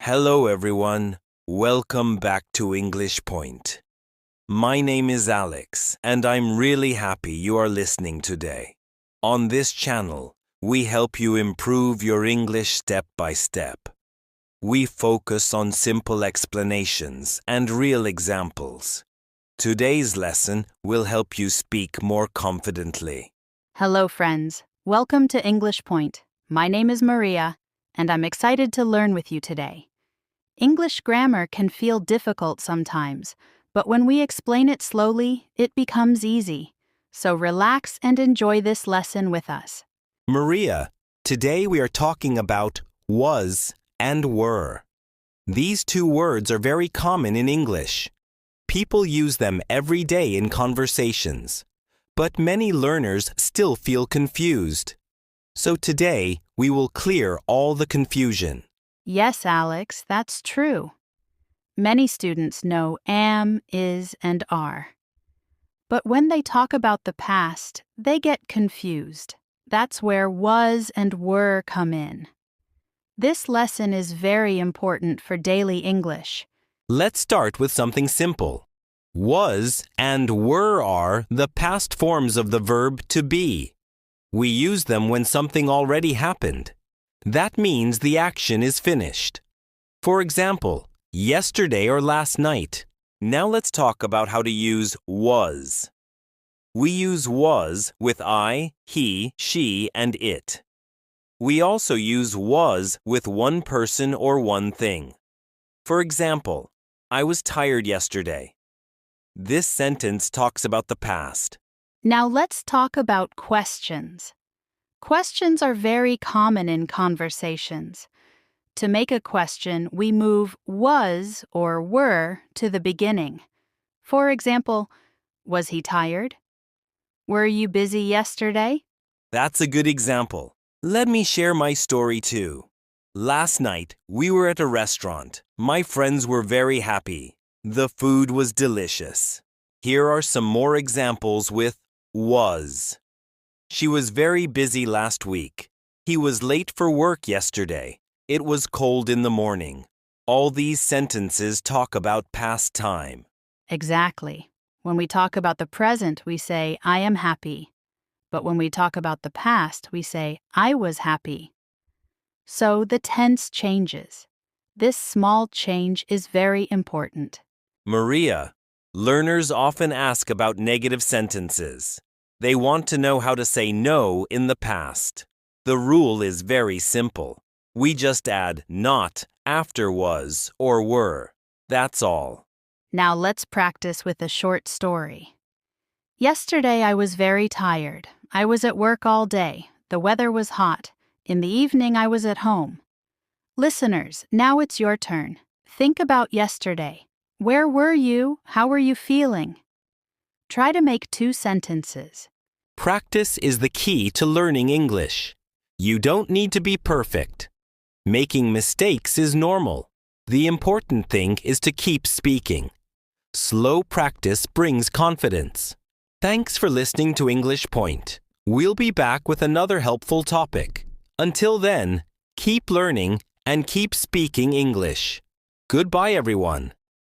Hello everyone, welcome back to English Point. My name is Alex and I'm really happy you are listening today. On this channel, we help you improve your English step by step. We focus on simple explanations and real examples. Today's lesson will help you speak more confidently. Hello, friends. Welcome to English Point. My name is Maria, and I'm excited to learn with you today. English grammar can feel difficult sometimes, but when we explain it slowly, it becomes easy. So relax and enjoy this lesson with us. Maria, today we are talking about was and were. These two words are very common in English. People use them every day in conversations, but many learners still feel confused. So today, we will clear all the confusion. Yes, Alex, that's true. Many students know am, is, and are. But when they talk about the past, they get confused. That's where was and were come in. This lesson is very important for daily English. Let's start with something simple. Was and were are the past forms of the verb to be. We use them when something already happened. That means the action is finished. For example, yesterday or last night. Now let's talk about how to use was. We use was with I, he, she, and it. We also use was with one person or one thing. For example, I was tired yesterday. This sentence talks about the past. Now let's talk about questions. Questions are very common in conversations. To make a question, we move was or were to the beginning. For example, was he tired? Were you busy yesterday? That's a good example. Let me share my story too. Last night, we were at a restaurant. My friends were very happy. The food was delicious. Here are some more examples with was. She was very busy last week. He was late for work yesterday. It was cold in the morning. All these sentences talk about past time. Exactly. When we talk about the present, we say, I am happy. But when we talk about the past, we say, I was happy. So the tense changes. This small change is very important. Maria, learners often ask about negative sentences. They want to know how to say no in the past. The rule is very simple. We just add not after was or were. That's all. Now let's practice with a short story. Yesterday I was very tired. I was at work all day. The weather was hot. In the evening I was at home. Listeners, now it's your turn. Think about yesterday. Where were you? How were you feeling? Try to make 2 sentences. Practice is the key to learning English. You don't need to be perfect. Making mistakes is normal. The important thing is to keep speaking. Slow practice brings confidence. Thanks for listening to English Point. We'll be back with another helpful topic. Until then, keep learning and keep speaking English. Goodbye, everyone.